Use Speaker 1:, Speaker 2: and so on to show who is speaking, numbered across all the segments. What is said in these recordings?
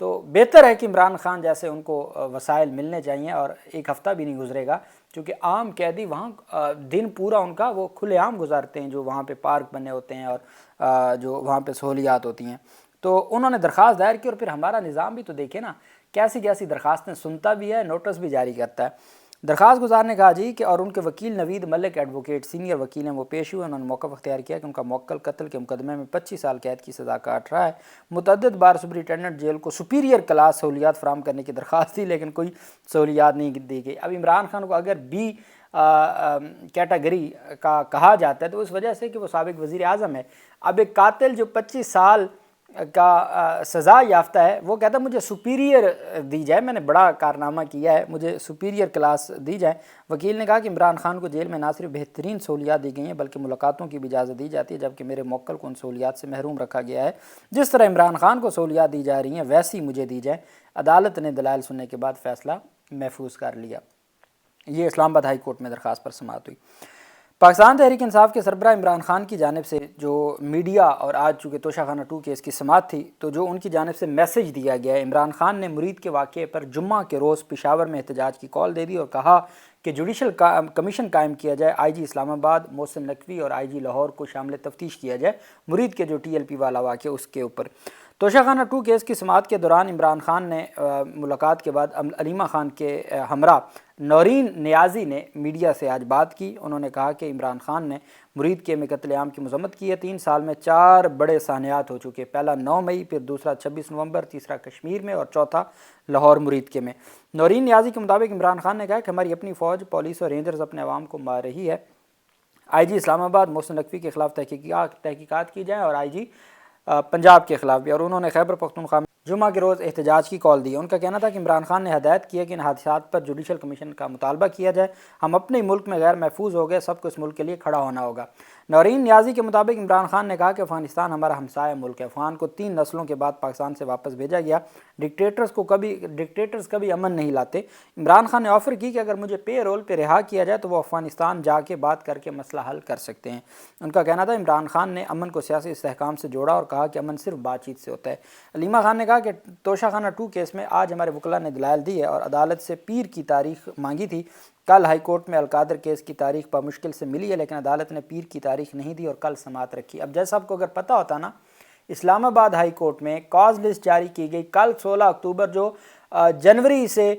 Speaker 1: تو بہتر ہے کہ عمران خان جیسے ان کو وسائل ملنے چاہیے، اور ایک ہفتہ بھی نہیں گزرے گا کیونکہ عام قیدی وہاں دن پورا ان کا وہ کھلے عام گزارتے ہیں، جو وہاں پہ پارک بنے ہوتے ہیں اور جو وہاں پہ سہولیات ہوتی ہیں۔ تو انہوں نے درخواست دائر کی، اور پھر ہمارا نظام بھی تو دیکھیں نا، کیسی کیسی درخواستیں سنتا بھی ہے، نوٹس بھی جاری کرتا ہے۔ درخواست گزار نے کہا جی کہ اور ان کے وکیل نوید ملک ایڈوکیٹ سینئر وکیل ہیں، وہ پیش ہوئے، انہوں نے موقف اختیار کیا کہ ان کا موکل قتل کے مقدمے میں 25 سال قید کی سزا کاٹ رہا ہے۔ متعدد بار سپرنٹینڈنٹ جیل کو سپیریئر کلاس سہولیات فراہم کرنے کی درخواست تھی، لیکن کوئی سہولیات نہیں دی گئی۔ اب عمران خان کو اگر بی کیٹیگری کا کہا جاتا ہے تو اس وجہ سے کہ وہ سابق وزیر اعظم ہے۔ اب ایک قاتل جو 25 سال کا سزا یافتہ ہے، وہ کہتا ہے مجھے سپیریئر دی جائے، میں نے بڑا کارنامہ کیا ہے، مجھے سپیریئر کلاس دی جائے۔ وکیل نے کہا کہ عمران خان کو جیل میں نہ صرف بہترین سہولیات دی گئی ہیں بلکہ ملاقاتوں کی بھی اجازت دی جاتی ہے، جبکہ میرے موکل کو ان سہولیات سے محروم رکھا گیا ہے۔ جس طرح عمران خان کو سہولیات دی جا رہی ہیں ویسی مجھے دی جائیں۔ عدالت نے دلائل سننے کے بعد فیصلہ محفوظ کر لیا۔ یہ اسلام آباد ہائی کورٹ میں درخواست پر سماعت ہوئی۔ پاکستان تحریک انصاف کے سربراہ عمران خان کی جانب سے جو میڈیا، اور آج چونکہ توشہ خانہ 2 کیس کی سماعت تھی، تو جو ان کی جانب سے میسج دیا گیا ہے، عمران خان نے مرید کے واقعے پر جمعہ کے روز پشاور میں احتجاج کی کال دے دی اور کہا کہ جوڈیشل کمیشن قائم کیا جائے، آئی جی اسلام آباد محسن نقوی اور آئی جی لاہور کو شامل تفتیش کیا جائے مرید کے جو TLP والا واقعہ اس کے اوپر۔ توشہ خانہ 2 کیس کی سماعت کے دوران عمران خان نے ملاقات کے بعد علیمہ خان کے ہمراہ نورین نیازی نے میڈیا سے آج بات کی۔ انہوں نے کہا کہ عمران خان نے مرید کے میں قتل عام کی مذمت کی ہے۔ 3 سال میں 4 بڑے سانحات ہو چکے، پہلا 9 مئی، پھر دوسرا 26 نومبر، تیسرا کشمیر میں اور چوتھا لاہور مرید کے میں۔ نورین نیازی کے مطابق عمران خان نے کہا کہ ہماری اپنی فوج، پولیس اور رینجرز اپنے عوام کو مار رہی ہے۔ آئی جی اسلام آباد محسن نقوی کے خلاف تحقیقات کی جائیں اور آئی جی پنجاب کے خلاف بھی۔ اور انہوں نے خیبر پختونخوا میں جمعہ کے روز احتجاج کی کال دی۔ ان کا کہنا تھا کہ عمران خان نے ہدایت کی ہے کہ ان حادثات پر جوڈیشل کمیشن کا مطالبہ کیا جائے۔ ہم اپنے ملک میں غیر محفوظ ہو گئے، سب کو اس ملک کے لیے کھڑا ہونا ہوگا۔ نورین نیازی کے مطابق عمران خان نے کہا کہ افغانستان ہمارا ہمسایہ ملک ہے۔ افغان کو 3 نسلوں کے بعد پاکستان سے واپس بھیجا گیا۔ ڈکٹیٹرز کبھی امن نہیں لاتے۔ عمران خان نے آفر کی کہ اگر مجھے پے رول پہ رہا کیا جائے تو وہ افغانستان جا کے بات کر کے مسئلہ حل کر سکتے ہیں۔ ان کا کہنا تھا عمران خان نے امن کو سیاسی استحکام سے جوڑا اور کہا کہ امن صرف بات چیت سے ہوتا ہے۔ علیمہ خان نے کہا کہ توشہ خانہ 2 کیس میں آج ہمارے وکلاء نے دلائل دی ہے اور عدالت سے پیر کی تاریخ مانگی تھی۔ کل ہائی کورٹ میں القادر کیس کی تاریخ بمشکل سے ملی ہے، لیکن عدالت نے پیر کی تاریخ نہیں دی اور کل سماعت رکھی۔ اب جیسا آپ کو اگر پتہ ہوتا نا، اسلام آباد ہائی کورٹ میں کاز لسٹ جاری کی گئی کل 16 اکتوبر، جو جنوری سے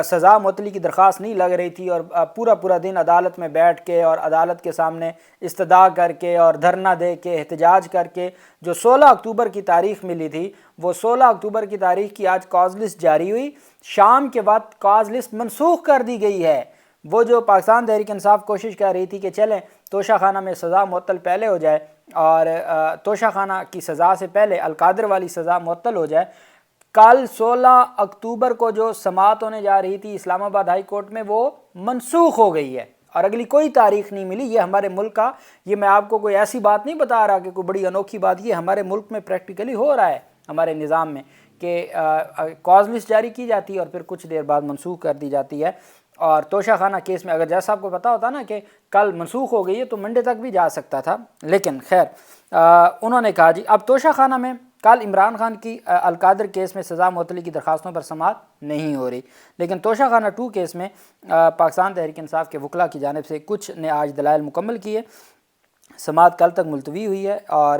Speaker 1: سزا معطلی کی درخواست نہیں لگ رہی تھی، اور پورا دن عدالت میں بیٹھ کے اور عدالت کے سامنے استدعا کر کے اور دھرنا دے کے احتجاج کر کے جو 16 اکتوبر کی تاریخ ملی تھی، وہ 16 اکتوبر کی تاریخ کی آج کاز لسٹ جاری ہوئی۔ شام کے بعد کاز لسٹ منسوخ کر دی گئی ہے۔ وہ جو پاکستان تحریک انصاف کوشش کر رہی تھی کہ چلیں توشہ خانہ میں سزا معطل پہلے ہو جائے اور توشہ خانہ کی سزا سے پہلے القادر والی سزا معطل ہو جائے، کل 16 اکتوبر کو جو سماعت ہونے جا رہی تھی اسلام آباد ہائی کورٹ میں، وہ منسوخ ہو گئی ہے اور اگلی کوئی تاریخ نہیں ملی۔ یہ ہمارے ملک کا، یہ میں آپ کو کوئی ایسی بات نہیں بتا رہا کہ کوئی بڑی انوکھی بات، یہ ہمارے ملک میں پریکٹیکلی ہو رہا ہے ہمارے نظام میں کہ کاز لسٹ جاری کی جاتی ہے اور پھر کچھ دیر بعد منسوخ کر دی جاتی ہے۔ اور توشہ خانہ کیس میں اگر جیسا آپ کو پتا ہوتا نا کہ کل منسوخ ہو گئی ہے تو منڈے تک بھی جا سکتا تھا، لیکن خیر انہوں نے کہا جی اب توشہ خانہ میں کل عمران خان کی القادر کیس میں سزا معطلی کی درخواستوں پر سماعت نہیں ہو رہی، لیکن توشہ خانہ 2 کیس میں پاکستان تحریک انصاف کے وکلاء کی جانب سے کچھ نے آج دلائل مکمل کیے۔ سماعت کل تک ملتوی ہوئی ہے اور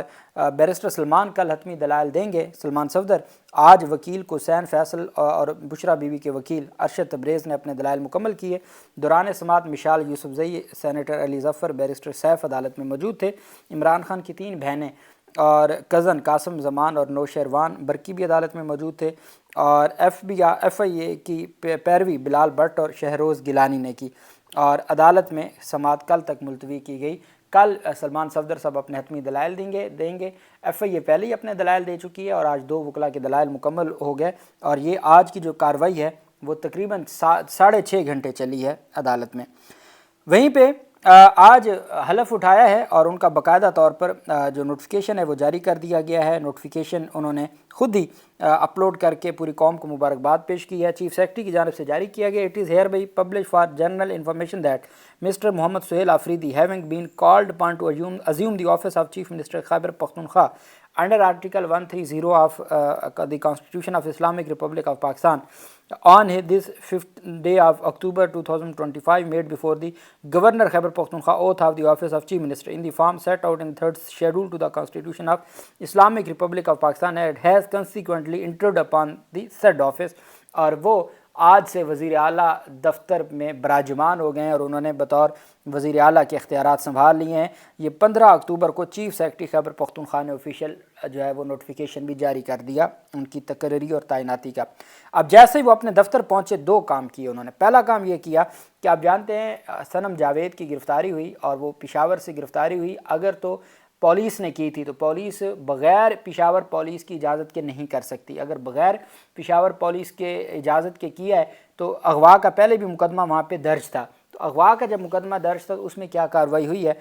Speaker 1: بیرسٹر سلمان کل حتمی دلائل دیں گے۔ سلمان صفدر آج وکیل کو حسین فیصل اور بشرا بی بی کے وکیل ارشد تبریز نے اپنے دلائل مکمل کیے۔ دوران سماعت Mashal Yousafzai, senator Ali Zafar, barrister safe عدالت میں موجود تھے۔ عمران خان کی 3 بہنیں اور کزن قاسم زمان اور نوشیروان برقی بھی عدالت میں موجود تھے، اور ایف آئی اے کی پیروی بلال بٹ اور شہروز گیلانی نے کی، اور عدالت میں سماعت کل تک ملتوی کی گئی۔ کل سلمان صفدر صاحب اپنے حتمی دلائل دیں گے۔ ایف آئی اے پہلے ہی اپنے دلائل دے چکی ہے اور آج 2 وکلاء کے دلائل مکمل ہو گئے، اور یہ آج کی جو کارروائی ہے وہ تقریباً 6.5 گھنٹے چلی ہے عدالت میں۔ وہیں پہ آج حلف اٹھایا ہے اور ان کا باقاعدہ طور پر جو نوٹیفیکیشن ہے وہ جاری کر دیا گیا ہے۔ نوٹیفیکیشن انہوں نے خود ہی اپلوڈ کر کے پوری قوم کو مبارکباد پیش کی ہے۔ چیف سیکرٹری کی جانب سے جاری کیا گیا، it is hereby publish for general information that mister Muhammad Sohail Afridi having been called upon to assume the office of Chief Minister Khyber Pakhtunkhwa Under Article 130 of the Constitution of Islamic Republic of Pakistan, on this 5th day of October 2025, made before the Governor Khyber Pakhtunkhwa oath of the office of Chief Minister in the form set out in the 3rd schedule to the Constitution of Islamic Republic of Pakistan, and has consequently entered upon the said office. اور وہ آج سے وزیر اعلیٰ دفتر میں براجمان ہو گئے ہیں اور انہوں نے بطور وزیر اعلیٰ کے اختیارات سنبھال لیے ہیں۔ یہ 15 اکتوبر کو چیف سیکرٹری خیبر پختونخوا نے آفیشیل جو ہے وہ نوٹیفیکیشن بھی جاری کر دیا ان کی تقرری اور تعیناتی کا۔ اب جیسے ہی وہ اپنے دفتر پہنچے 2 کام کیے انہوں نے۔ پہلا کام یہ کیا کہ آپ جانتے ہیں صنم جاوید کی گرفتاری ہوئی اور وہ پشاور سے گرفتاری ہوئی، اگر تو پولیس نے کی تھی تو پولیس بغیر پشاور پولیس کی اجازت کے نہیں کر سکتی، اگر بغیر پشاور پولیس کے اجازت کے کیا ہے تو اغوا کا پہلے بھی مقدمہ وہاں پہ درج تھا، تو اغوا کا جب مقدمہ درج تھا اس میں کیا کارروائی ہوئی ہے۔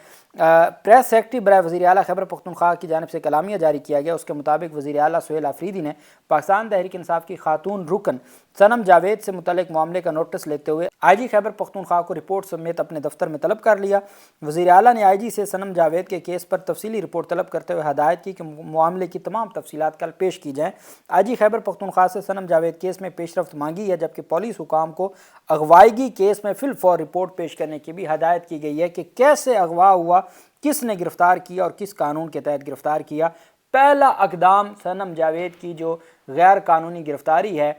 Speaker 1: پریس سیکرٹری برائے وزیر اعلیٰ خیبر پختونخوا کی جانب سے کلامیہ جاری کیا گیا، اس کے مطابق وزیر اعلیٰ سہیل آفریدی نے پاکستان تحریک انصاف کی خاتون رکن صنم جاوید سے متعلق معاملے کا نوٹس لیتے ہوئے آئی جی خیبر پختونخوا کو رپورٹ سمیت اپنے دفتر میں طلب کر لیا۔ وزیر اعلیٰ نے آئی جی سے صنم جاوید کے کیس پر تفصیلی رپورٹ طلب کرتے ہوئے ہدایت کی کہ معاملے کی تمام تفصیلات کل پیش کی جائیں۔ آئی جی خیبر پختونخوا سے صنم جاوید کیس میں پیش رفت مانگی ہے، جبکہ پولیس حکام کو اغوائیگی کیس میں فی الفور رپورٹ پیش کرنے کی بھی ہدایت کی گئی ہے کہ کیسے اغوا ہوا، کس نے گرفتار کیا اور کس قانون کے تحت گرفتار کیا۔ پہلا اقدام صنم جاوید کی جو غیر قانونی گرفتاری ہے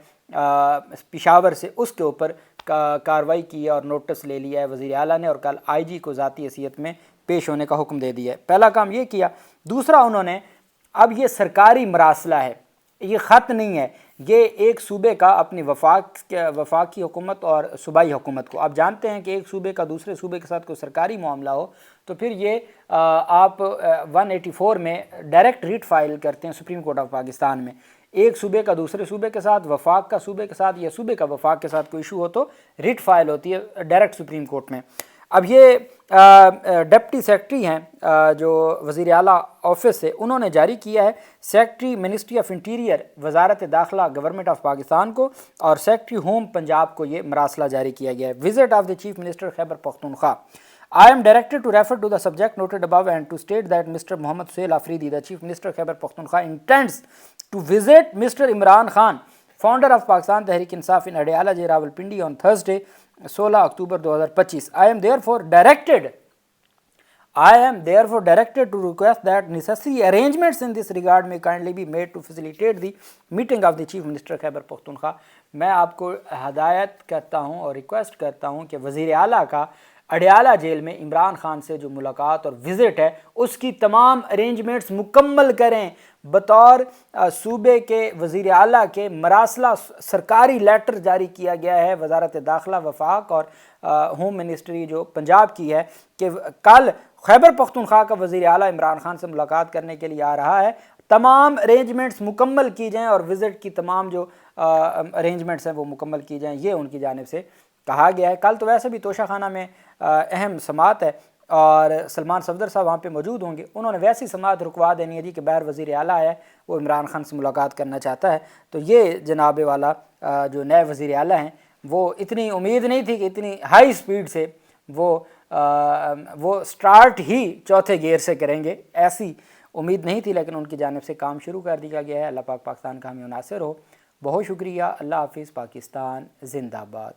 Speaker 1: پشاور سے، اس کے اوپر کارروائی کی ہے اور نوٹس لے لیا ہے وزیر اعلیٰ نے، اور کل آئی جی کو ذاتی حیثیت میں پیش ہونے کا حکم دے دیا ہے۔ پہلا کام یہ کیا۔ دوسرا انہوں نے، اب یہ سرکاری مراسلہ ہے، یہ خط نہیں ہے، یہ ایک صوبے کا اپنی وفاقی حکومت اور صوبائی حکومت کو، آپ جانتے ہیں کہ ایک صوبے کا دوسرے صوبے کے ساتھ کوئی سرکاری معاملہ ہو تو پھر یہ آپ 184 میں ڈائریکٹ ریٹ فائل کرتے ہیں سپریم کورٹ آف پاکستان میں۔ ایک صوبے کا دوسرے صوبے کے ساتھ، وفاق کا صوبے کے ساتھ یا صوبے کا وفاق کے ساتھ کوئی ایشو ہو تو ریٹ فائل ہوتی ہے ڈائریکٹ سپریم کورٹ میں۔ اب یہ ڈپٹی سیکرٹری ہیں جو وزیر اعلیٰ آفس سے، انہوں نے جاری کیا ہے سیکرٹری منسٹری آف انٹیریئر وزارت داخلہ گورنمنٹ آف پاکستان کو اور سیکرٹری ہوم پنجاب کو یہ مراسلہ جاری کیا گیا ہے۔ Visit of the chief minister Khyber Pakhtunkhwa. I am directed to refer to the subject noted above and to state that Mr. Mohammad Suhail Afridi, the Chief Minister Khyber Pakhtunkhwa, intends to visit Mr. Imran Khan, founder of Pakistan Tehreek Insaf in Adiala J. Rawalpindi on Thursday, 16 October 2025. I am therefore directed to request that necessary arrangements in this regard may kindly be made to facilitate the meeting of the Chief Minister Khyber Pakhtunkhwa. میں آپ کو ہدایت کرتا ہوں اور request کرتا ہوں کہ وزیر اعلیٰ کا اڈیالہ جیل میں عمران خان سے جو ملاقات اور وزٹ ہے اس کی تمام ارینجمنٹس مکمل کریں۔ بطور صوبے کے وزیر اعلیٰ کے مراسلہ سرکاری لیٹر جاری کیا گیا ہے وزارت داخلہ وفاق اور ہوم منسٹری جو پنجاب کی ہے کہ کل خیبر پختونخوا کا وزیر اعلیٰ عمران خان سے ملاقات کرنے کے لیے آ رہا ہے، تمام ارینجمنٹس مکمل کی جائیں اور وزٹ کی تمام جو ارینجمنٹس ہیں وہ مکمل کی جائیں، یہ ان کی جانب سے کہا گیا ہے۔ کل تو ویسے بھی توشہ خانہ میں اہم سماعت ہے اور سلمان صفدر صاحب وہاں پہ موجود ہوں گے، انہوں نے ویسی سماعت رکوا دینی ہے جی کہ باہر وزیر اعلیٰ ہے وہ عمران خان سے ملاقات کرنا چاہتا ہے۔ تو یہ جناب والا جو نئے وزیر اعلیٰ ہیں وہ اتنی امید نہیں تھی کہ اتنی ہائی سپیڈ سے وہ سٹارٹ ہی چوتھے گیئر سے کریں گے، ایسی امید نہیں تھی، لیکن ان کی جانب سے کام شروع کر دیا گیا ہے۔ اللہ پاک پاکستان کا حامی و ناصر ہو۔ بہت شکریہ۔ اللہ حافظ۔ پاکستان زندہ باد۔